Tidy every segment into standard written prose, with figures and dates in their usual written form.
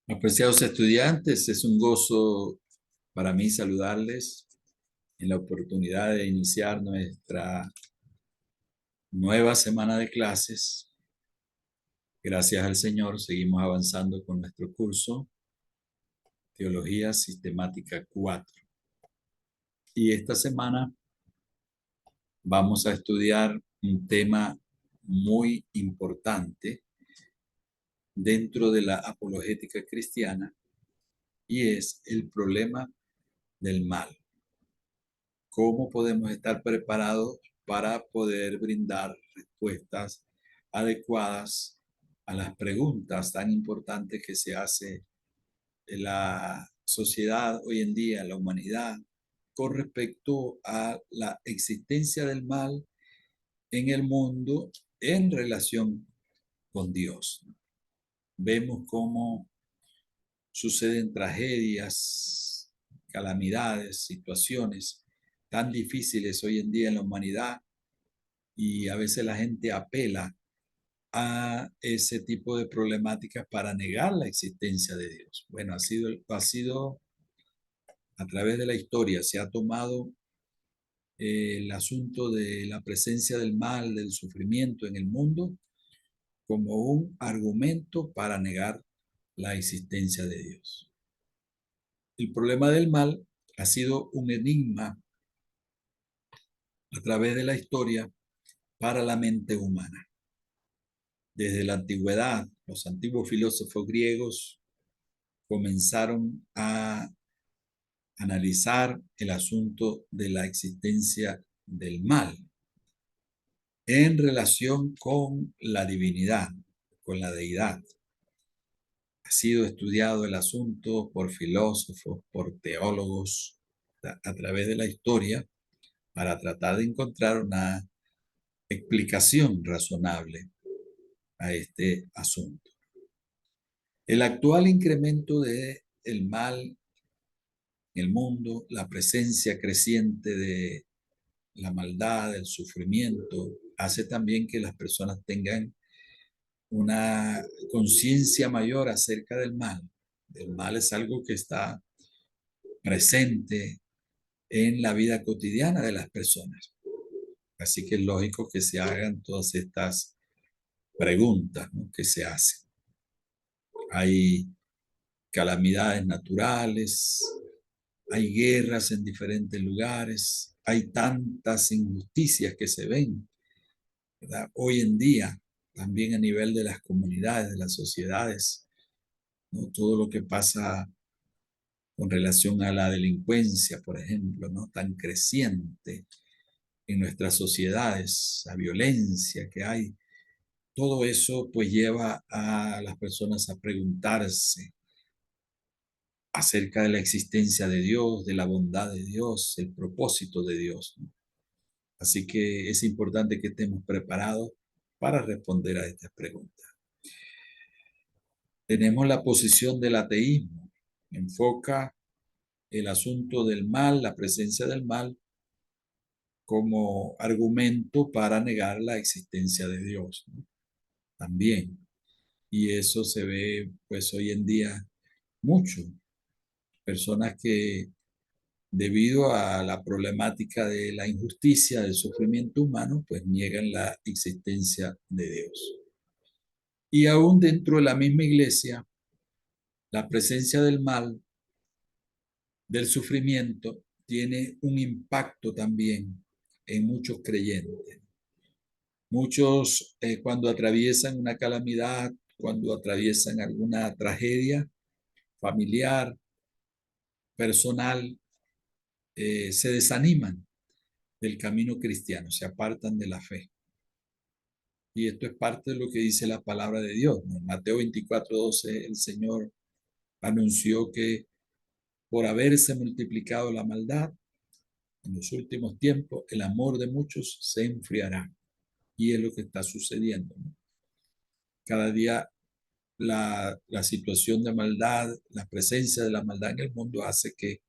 Apreciados estudiantes, es un gozo para mí saludarles en la oportunidad de iniciar nuestra nueva semana de clases. Gracias al Señor, seguimos avanzando con nuestro curso Teología Sistemática 4. Y esta semana vamos a estudiar un tema muy importante dentro de la apologética cristiana y es el problema del mal. ¿Cómo podemos estar preparados para poder brindar respuestas adecuadas a las preguntas tan importantes que se hace en la sociedad hoy en día, la humanidad, con respecto a la existencia del mal en el mundo en relación con Dios? Vemos cómo suceden tragedias, calamidades, situaciones tan difíciles hoy en día en la humanidad, y a veces la gente apela a ese tipo de problemáticas para negar la existencia de Dios. Bueno, ha sido a través de la historia, se ha tomado el asunto de la presencia del mal, del sufrimiento en el mundo, como un argumento para negar la existencia de Dios. El problema del mal ha sido un enigma a través de la historia para la mente humana. Desde la antigüedad, los antiguos filósofos griegos comenzaron a analizar el asunto de la existencia del mal en relación con la divinidad, con la deidad. Ha sido estudiado el asunto por filósofos, por teólogos, a través de la historia, para tratar de encontrar una explicación razonable a este asunto. El actual incremento del mal en el mundo, la presencia creciente de la maldad, el sufrimiento, hace también que las personas tengan una conciencia mayor acerca del mal. El mal es algo que está presente en la vida cotidiana de las personas. Así que es lógico que se hagan todas estas preguntas, ¿no?, que se hacen. Hay calamidades naturales, hay guerras en diferentes lugares, hay tantas injusticias que se ven, ¿verdad?, hoy en día, también a nivel de las comunidades, de las sociedades, ¿no? Todo lo que pasa con relación a la delincuencia, por ejemplo, ¿no?, tan creciente en nuestras sociedades, la violencia que hay, todo eso pues lleva a las personas a preguntarse acerca de la existencia de Dios, de la bondad de Dios, el propósito de Dios, ¿no? Así que es importante que estemos preparados para responder a estas preguntas. Tenemos la posición del ateísmo. Enfoca el asunto del mal, la presencia del mal, como argumento para negar la existencia de Dios, ¿no?, también. Y eso se ve pues hoy en día mucho. Personas que debido a la problemática de la injusticia, del sufrimiento humano, pues niegan la existencia de Dios. Y aún dentro de la misma iglesia, la presencia del mal, del sufrimiento, tiene un impacto también en muchos creyentes. Muchos cuando atraviesan una calamidad, cuando atraviesan alguna tragedia familiar, personal, se desaniman del camino cristiano, se apartan de la fe. Y esto es parte de lo que dice la palabra de Dios, ¿no? En Mateo 24:12, el Señor anunció que por haberse multiplicado la maldad en los últimos tiempos, el amor de muchos se enfriará. Y es lo que está sucediendo, ¿no? Cada día la situación de maldad, la presencia de la maldad en el mundo hace que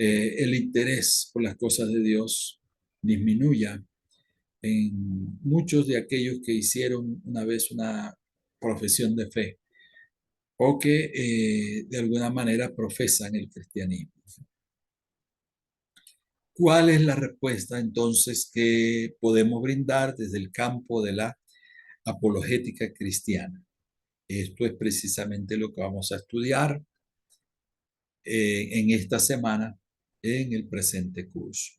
el interés por las cosas de Dios disminuya en muchos de aquellos que hicieron una vez una profesión de fe, o que de alguna manera profesan el cristianismo. ¿Cuál es la respuesta entonces que podemos brindar desde el campo de la apologética cristiana? Esto es precisamente lo que vamos a estudiar en esta semana en el presente curso.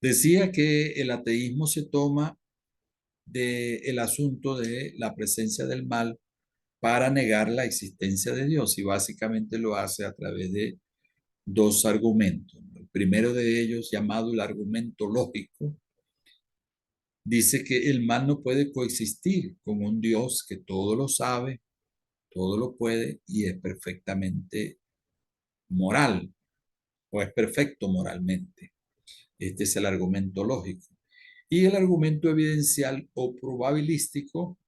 Decía que el ateísmo se toma del asunto de la presencia del mal para negar la existencia de Dios y básicamente lo hace a través de dos argumentos. El primero de ellos, llamado el argumento lógico, dice que el mal no puede coexistir con un Dios que todo lo sabe, todo lo puede y es perfectamente moral o es perfecto moralmente. Este es el argumento lógico. Y el argumento evidencial o probabilístico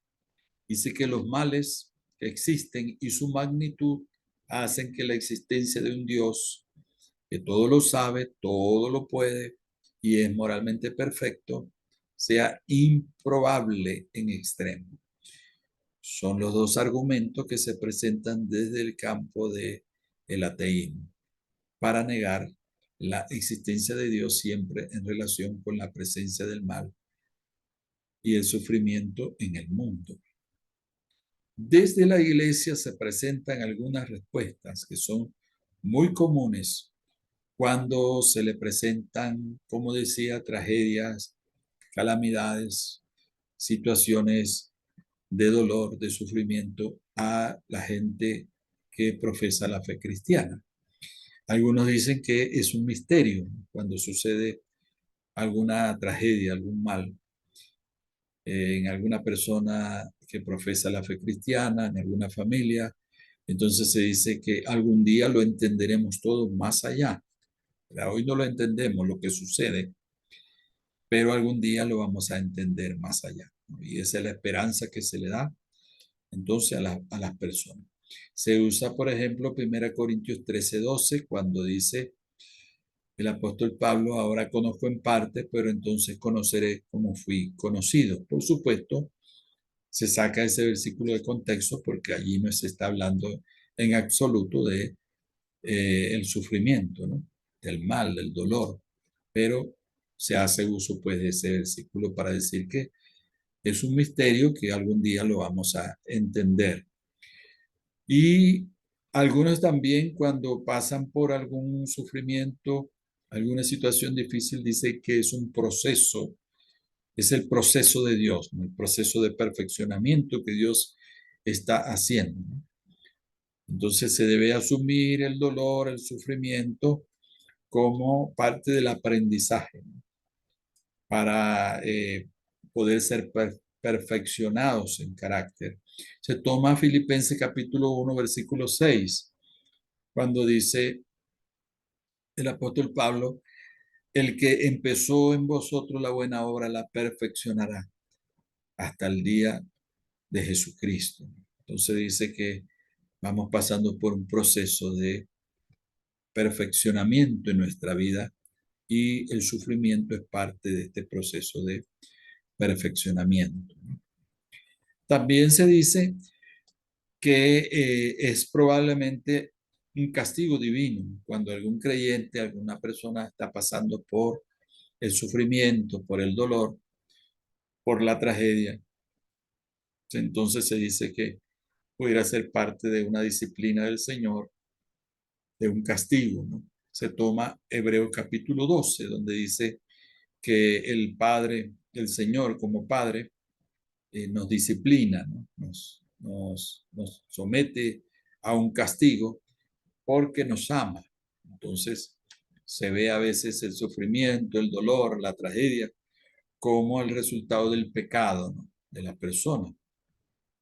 dice que los males que existen y su magnitud hacen que la existencia de un Dios que todo lo sabe, todo lo puede y es moralmente perfecto, sea improbable en extremo. Son los dos argumentos que se presentan desde el campo del ateísmo para negar la existencia de Dios siempre en relación con la presencia del mal y el sufrimiento en el mundo. Desde la iglesia se presentan algunas respuestas que son muy comunes cuando se le presentan, como decía, tragedias, calamidades, situaciones de dolor, de sufrimiento a la gente que profesa la fe cristiana. Algunos dicen que es un misterio cuando sucede alguna tragedia, algún mal en alguna persona que profesa la fe cristiana, en alguna familia. Entonces se dice que algún día lo entenderemos todo más allá. Hoy no lo entendemos lo que sucede, pero algún día lo vamos a entender más allá, ¿no? Y esa es la esperanza que se le da entonces a las personas. Se usa, por ejemplo, 1 Corintios 13:12, cuando dice el apóstol Pablo, ahora conozco en parte, pero entonces conoceré como fui conocido. Por supuesto, se saca ese versículo de contexto porque allí no se está hablando en absoluto de el sufrimiento, ¿no? Del mal, del dolor, pero se hace uso pues de ese versículo para decir que es un misterio que algún día lo vamos a entender. Y algunos también cuando pasan por algún sufrimiento, alguna situación difícil, dice que es un proceso, es el proceso de Dios, ¿no? El proceso de perfeccionamiento que Dios está haciendo, ¿no? Entonces se debe asumir el dolor, el sufrimiento como parte del aprendizaje, ¿no? Para poder ser perfeccionados en carácter. Se toma Filipenses capítulo 1, versículo 6, cuando dice el apóstol Pablo, el que empezó en vosotros la buena obra la perfeccionará hasta el día de Jesucristo. Entonces dice que vamos pasando por un proceso de perfeccionamiento en nuestra vida y el sufrimiento es parte de este proceso de perfeccionamiento. También se dice que es probablemente un castigo divino cuando algún creyente, alguna persona está pasando por el sufrimiento, por el dolor, por la tragedia. Entonces se dice que pudiera ser parte de una disciplina del Señor, de un castigo, ¿no? Se toma Hebreos capítulo 12, donde dice que el Padre, el Señor como Padre, nos disciplina, ¿no? Nos somete a un castigo porque nos ama. Entonces, se ve a veces el sufrimiento, el dolor, la tragedia, como el resultado del pecado, ¿no? De la persona.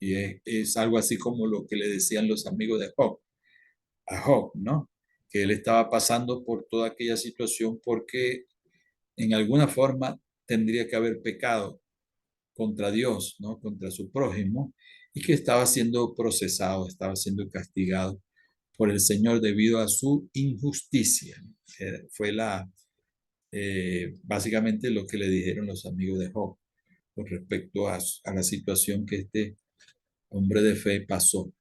Y es algo así como lo que le decían los amigos de Job, a Job, ¿no? Que él estaba pasando por toda aquella situación porque en alguna forma tendría que haber pecado contra Dios, ¿no? Contra su prójimo, y que estaba siendo procesado, estaba siendo castigado por el Señor debido a su injusticia. Fue básicamente lo que le dijeron los amigos de Job con respecto a la situación que hombre de fe, pasó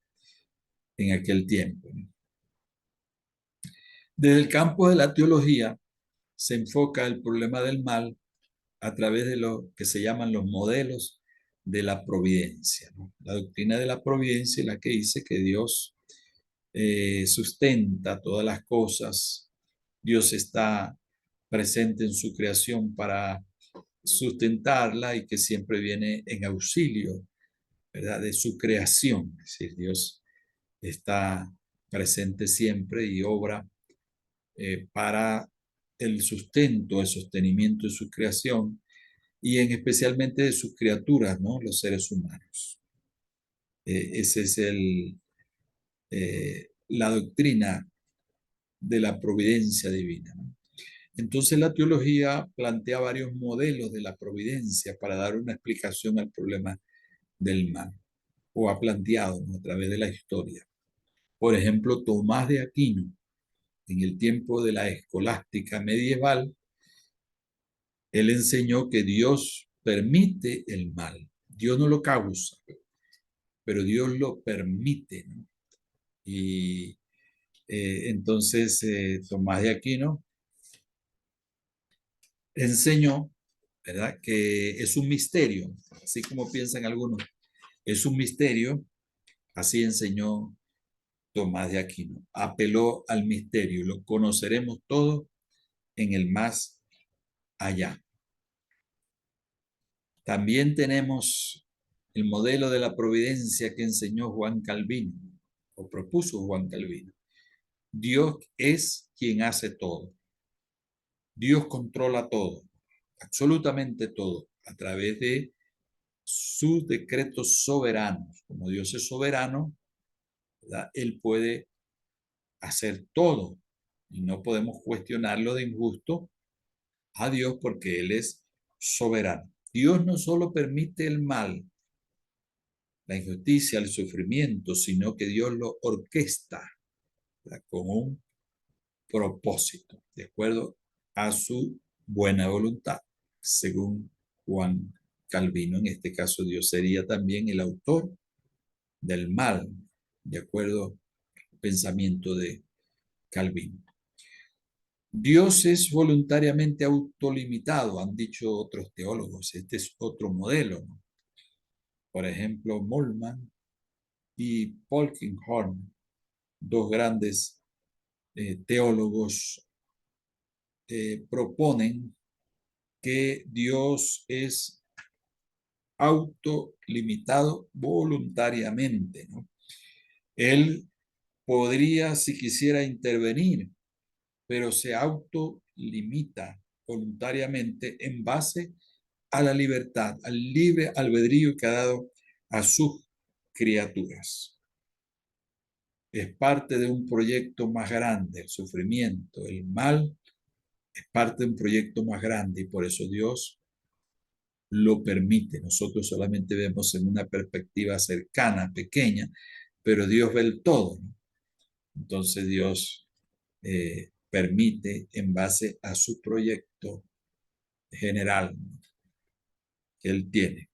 en aquel tiempo. Desde el campo de la teología se enfoca el problema del mal a través de lo que se llaman los modelos de la providencia, ¿no? La doctrina de la providencia es la que dice que Dios sustenta todas las cosas. Dios está presente en su creación para sustentarla y que siempre viene en auxilio, ¿verdad?, de su creación. Es decir, Dios está presente siempre y obra para el sustento, el sostenimiento de su creación y en especialmente de sus criaturas, ¿no?, los seres humanos. Ese es la doctrina de la providencia divina, ¿no? Entonces la teología plantea varios modelos de la providencia para dar una explicación al problema del mal, o ha planteado, ¿no?, a través de la historia. Por ejemplo, Tomás de Aquino, en el tiempo de la escolástica medieval, él enseñó que Dios permite el mal. Dios no lo causa, pero Dios lo permite, ¿no? Y entonces Tomás de Aquino enseñó, ¿verdad?, que es un misterio, así como piensan algunos, es un misterio, así enseñó Tomás de Aquino. Apeló al misterio, lo conoceremos todo en el más allá. También tenemos el modelo de la providencia que enseñó Juan Calvino, o propuso Juan Calvino. Dios es quien hace todo. Dios controla todo, absolutamente todo, a través de sus decretos soberanos. Como Dios es soberano, ¿verdad?, Él puede hacer todo y no podemos cuestionarlo de injusto a Dios porque Él es soberano. Dios no solo permite el mal, la injusticia, el sufrimiento, sino que Dios lo orquesta, ¿verdad?, con un propósito, de acuerdo a su buena voluntad, según Juan Calvino. En este caso, Dios sería también el autor del mal, de acuerdo al pensamiento de Calvino. Dios es voluntariamente autolimitado, han dicho otros teólogos. Este es otro modelo, ¿no? Por ejemplo, Moltmann y Polkinghorne, dos grandes teólogos, proponen que Dios es autolimitado voluntariamente, ¿no? Él podría, si quisiera, intervenir, pero se autolimita voluntariamente en base a la libertad, al libre albedrío que ha dado a sus criaturas. Es parte de un proyecto más grande, el sufrimiento, el mal, es parte de un proyecto más grande y por eso Dios lo permite. Nosotros solamente vemos en una perspectiva cercana, pequeña, pero Dios ve el todo, ¿no? Entonces Dios permite en base a su proyecto general que Él tiene.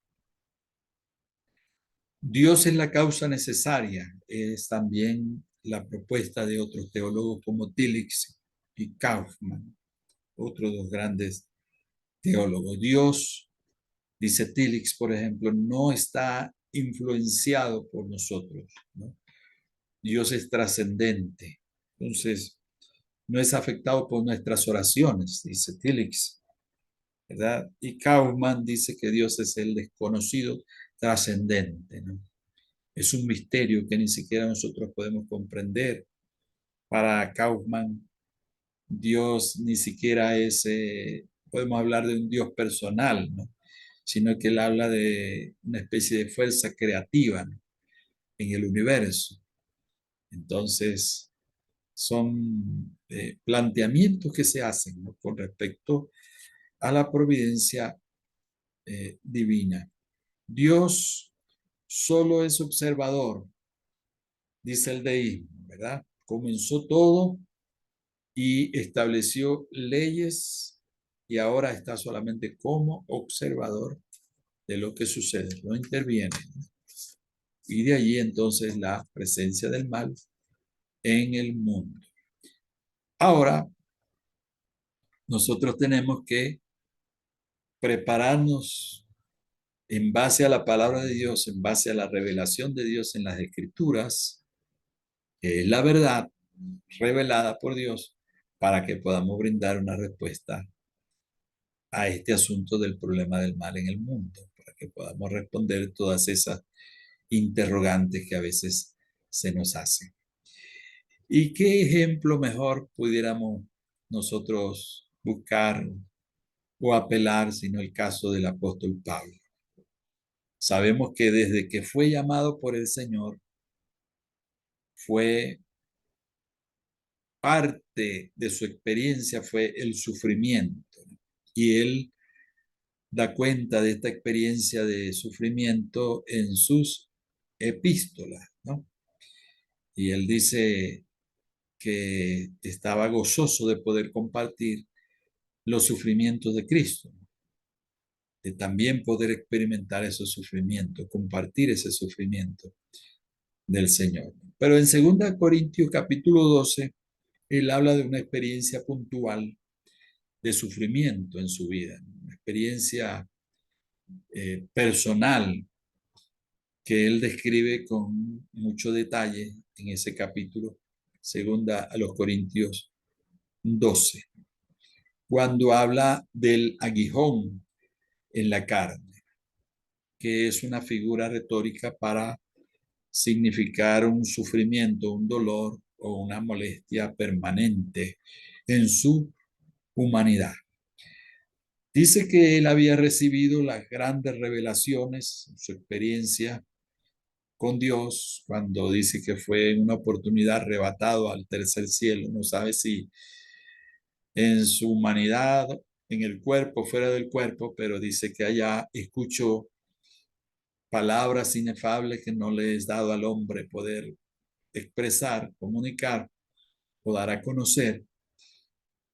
Dios es la causa necesaria, es también la propuesta de otros teólogos como Tillich y Kaufmann, otros dos grandes teólogos. Dios, dice Tillich, por ejemplo, no está influenciado por nosotros, ¿no? Dios es trascendente, entonces no es afectado por nuestras oraciones, dice Tillich, ¿verdad? Y Kaufmann dice que Dios es el desconocido trascendente, ¿no? Es un misterio que ni siquiera nosotros podemos comprender. Para Kaufmann, Dios ni siquiera es, podemos hablar de un Dios personal, ¿no?, sino que él habla de una especie de fuerza creativa, ¿no?, en el universo. Entonces, son planteamientos que se hacen, ¿no?, con respecto a la providencia divina. Dios solo es observador, dice el deísmo, ¿verdad? Comenzó todo y estableció leyes y ahora está solamente como observador de lo que sucede, no interviene. Y de allí entonces la presencia del mal en el mundo. Ahora, nosotros tenemos que prepararnos en base a la palabra de Dios, en base a la revelación de Dios en las Escrituras, que es la verdad revelada por Dios, para que podamos brindar una respuesta a este asunto del problema del mal en el mundo, para que podamos responder todas esas interrogantes que a veces se nos hacen. ¿Y qué ejemplo mejor pudiéramos nosotros buscar o apelar, sino el caso del apóstol Pablo? Sabemos que desde que fue llamado por el Señor, fue parte de su experiencia, fue el sufrimiento. Y él da cuenta de esta experiencia de sufrimiento en sus epístolas, ¿no? Y él dice que estaba gozoso de poder compartir los sufrimientos de Cristo, de también poder experimentar esos sufrimientos, compartir ese sufrimiento del Señor. Pero en 2 Corintios capítulo 12, él habla de una experiencia puntual de sufrimiento en su vida, una experiencia personal que él describe con mucho detalle en ese capítulo, 2 Corintios 12, cuando habla del aguijón en la carne, que es una figura retórica para significar un sufrimiento, un dolor o una molestia permanente en su humanidad. Dice que él había recibido las grandes revelaciones, su experiencia con Dios, cuando dice que fue en una oportunidad arrebatado al tercer cielo. No sabe si en su humanidad, en el cuerpo, fuera del cuerpo, pero dice que allá escuchó palabras inefables que no le es dado al hombre poder expresar, comunicar o dar a conocer,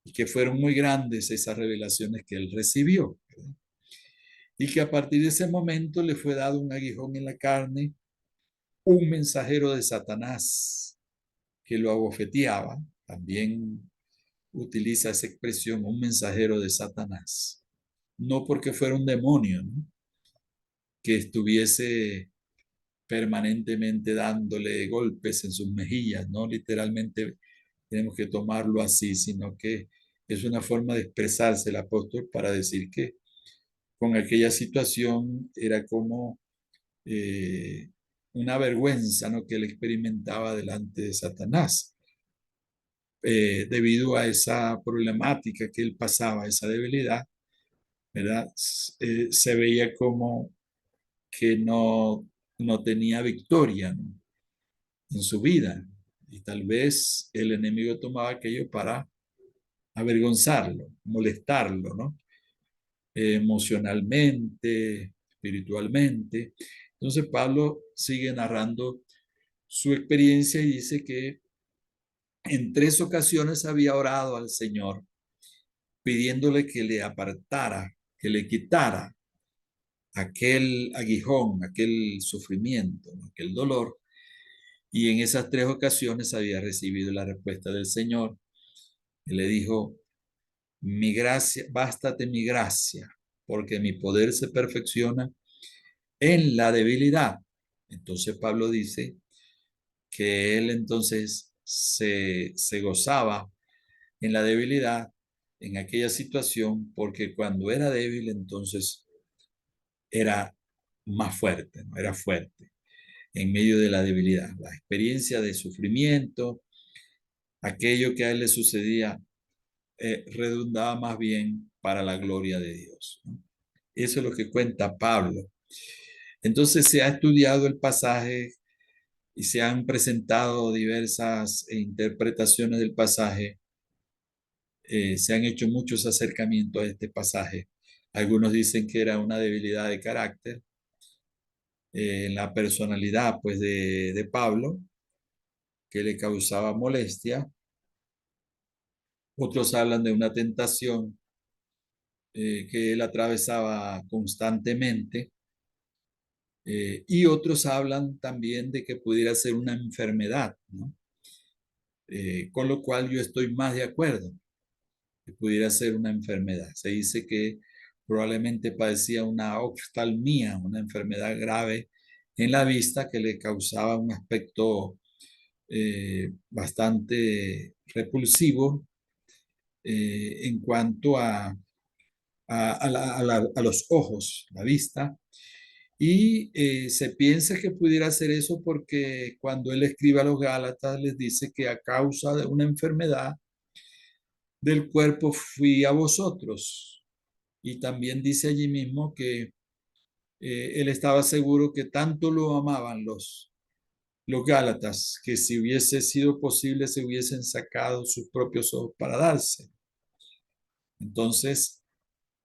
y que fueron muy grandes esas revelaciones que él recibió. Y que a partir de ese momento le fue dado un aguijón en la carne, un mensajero de Satanás que lo abofeteaba, también utiliza esa expresión, un mensajero de Satanás. No porque fuera un demonio, ¿no?, que estuviese permanentemente dándole golpes en sus mejillas, no literalmente tenemos que tomarlo así, sino que es una forma de expresarse el apóstol para decir que con aquella situación era como eh, una vergüenza, ¿no?, que él experimentaba delante de Satanás, debido a esa problemática que él pasaba, esa debilidad, ¿verdad? Se veía como que no tenía victoria, ¿no?, en su vida. Y tal vez el enemigo tomaba aquello para avergonzarlo, molestarlo, ¿no? Emocionalmente, espiritualmente. Entonces Pablo sigue narrando su experiencia y dice que en 3 ocasiones había orado al Señor pidiéndole que le apartara, que le quitara aquel aguijón, aquel sufrimiento, ¿no?, aquel dolor. Y en esas 3 ocasiones había recibido la respuesta del Señor. Él le dijo: mi gracia, bástate mi gracia, porque mi poder se perfecciona en la debilidad. Entonces Pablo dice que él entonces se gozaba en la debilidad, en aquella situación, porque cuando era débil entonces era más fuerte, ¿no? Era fuerte en medio de la debilidad. La experiencia de sufrimiento, aquello que a él le sucedía, redundaba más bien para la gloria de Dios, ¿no? Eso es lo que cuenta Pablo. Entonces se ha estudiado el pasaje y se han presentado diversas interpretaciones del pasaje. Se han hecho muchos acercamientos a este pasaje. Algunos dicen que era una debilidad de carácter en la personalidad, pues, de Pablo, que le causaba molestia. Otros hablan de una tentación que él atravesaba constantemente, Y otros hablan también de que pudiera ser una enfermedad, ¿no? Con lo cual yo estoy más de acuerdo, que pudiera ser una enfermedad. Se dice que probablemente padecía una oftalmía, una enfermedad grave en la vista que le causaba un aspecto bastante repulsivo en cuanto a los ojos, la vista. Y se piensa que pudiera ser eso porque cuando él escribe a los Gálatas les dice que a causa de una enfermedad del cuerpo fui a vosotros. Y también dice allí mismo que él estaba seguro que tanto lo amaban los Gálatas, que si hubiese sido posible se hubiesen sacado sus propios ojos para darse. Entonces,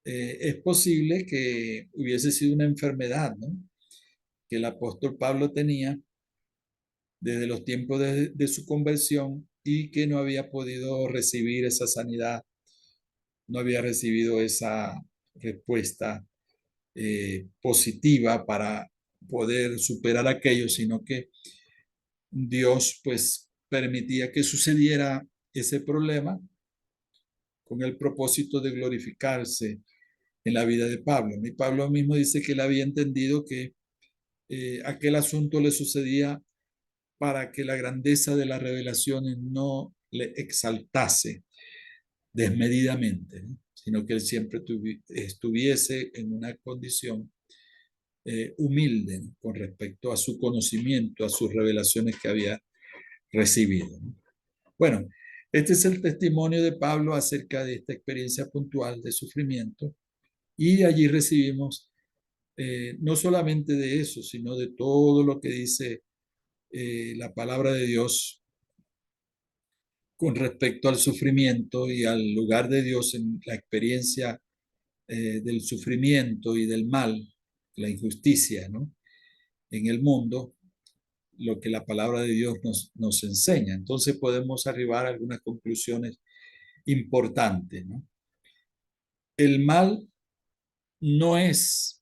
es posible que hubiese sido una enfermedad, ¿no? Que el apóstol Pablo tenía desde los tiempos de su conversión y que no había podido recibir esa sanidad, no había recibido esa respuesta positiva para poder superar aquello, sino que Dios pues permitía que sucediera ese problema con el propósito de glorificarse en la vida de Pablo. Y Pablo mismo dice que él había entendido que aquel asunto le sucedía para que la grandeza de las revelaciones no le exaltase desmedidamente, ¿no? Sino que él siempre estuviese en una condición humilde, ¿no? Con respecto a su conocimiento, a sus revelaciones que había recibido, ¿no? Bueno, este es el testimonio de Pablo acerca de esta experiencia puntual de sufrimiento y allí recibimos no solamente de eso, sino de todo lo que dice la palabra de Dios con respecto al sufrimiento y al lugar de Dios en la experiencia del sufrimiento y del mal, la injusticia, ¿no? En el mundo, lo que la palabra de Dios nos enseña. Entonces podemos arribar a algunas conclusiones importantes, ¿no? El mal no es,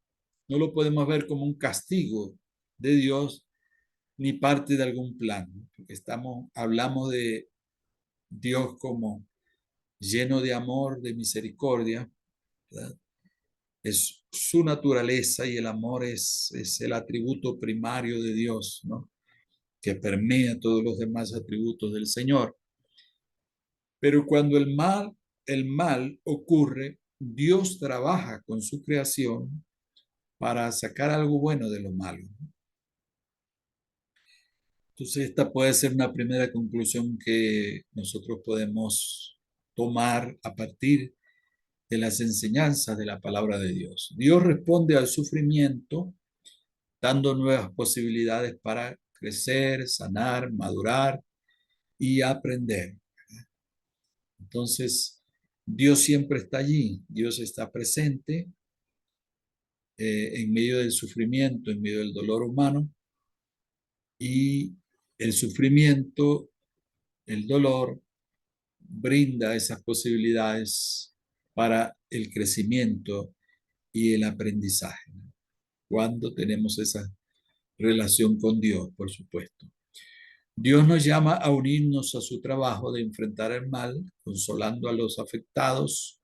no lo podemos ver como un castigo de Dios ni parte de algún plan, ¿no? Porque hablamos de Dios como lleno de amor, de misericordia, ¿verdad? Es su naturaleza y el amor es el atributo primario de Dios, ¿no? Que permea todos los demás atributos del Señor. Pero cuando el mal ocurre, Dios trabaja con su creación para sacar algo bueno de lo malo. Entonces, esta puede ser una primera conclusión que nosotros podemos tomar a partir de las enseñanzas de la palabra de Dios. Dios responde al sufrimiento dando nuevas posibilidades para crecer, sanar, madurar y aprender. Entonces, Dios siempre está allí, Dios está presente en medio del sufrimiento, en medio del dolor humano, y el sufrimiento, el dolor, brinda esas posibilidades para el crecimiento y el aprendizaje, ¿no? Cuando tenemos esa relación con Dios, por supuesto. Dios nos llama a unirnos a su trabajo de enfrentar el mal, consolando a los afectados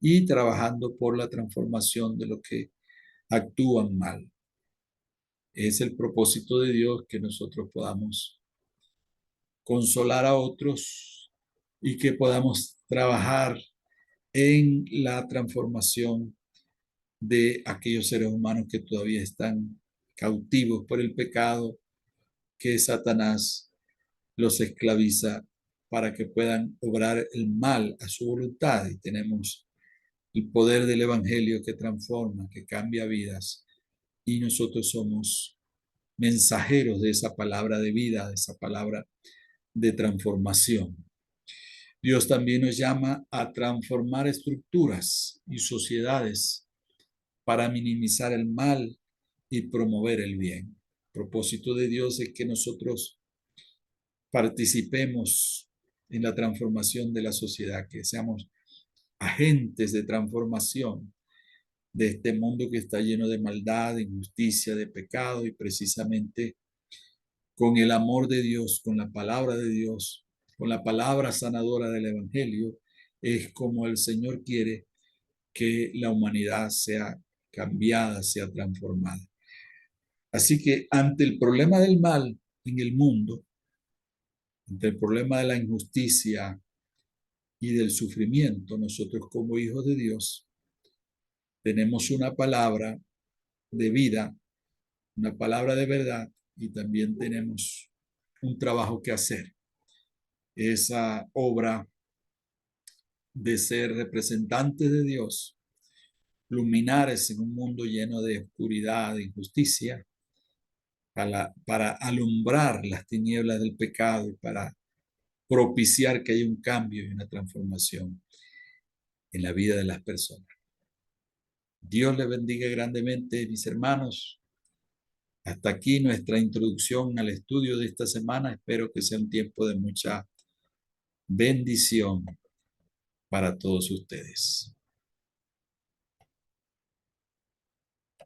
y trabajando por la transformación de los que actúan mal. Es el propósito de Dios que nosotros podamos consolar a otros y que podamos trabajar en la transformación de aquellos seres humanos que todavía están cautivos por el pecado que Satanás los esclaviza para que puedan obrar el mal a su voluntad. Y tenemos el poder del Evangelio que transforma, que cambia vidas. Y nosotros somos mensajeros de esa palabra de vida, de esa palabra de transformación. Dios también nos llama a transformar estructuras y sociedades para minimizar el mal y promover el bien. El propósito de Dios es que nosotros participemos en la transformación de la sociedad, que seamos agentes de transformación de este mundo que está lleno de maldad, de injusticia, de pecado, y precisamente con el amor de Dios, con la palabra de Dios, con la palabra sanadora del Evangelio, es como el Señor quiere que la humanidad sea cambiada, sea transformada. Así que ante el problema del mal en el mundo, ante el problema de la injusticia y del sufrimiento, nosotros como hijos de Dios tenemos una palabra de vida, una palabra de verdad, y también tenemos un trabajo que hacer. Esa obra de ser representantes de Dios, luminares en un mundo lleno de oscuridad, de injusticia, para alumbrar las tinieblas del pecado y para propiciar que haya un cambio y una transformación en la vida de las personas. Dios les bendiga grandemente, mis hermanos. Hasta aquí nuestra introducción al estudio de esta semana. Espero que sea un tiempo de mucha bendición para todos ustedes.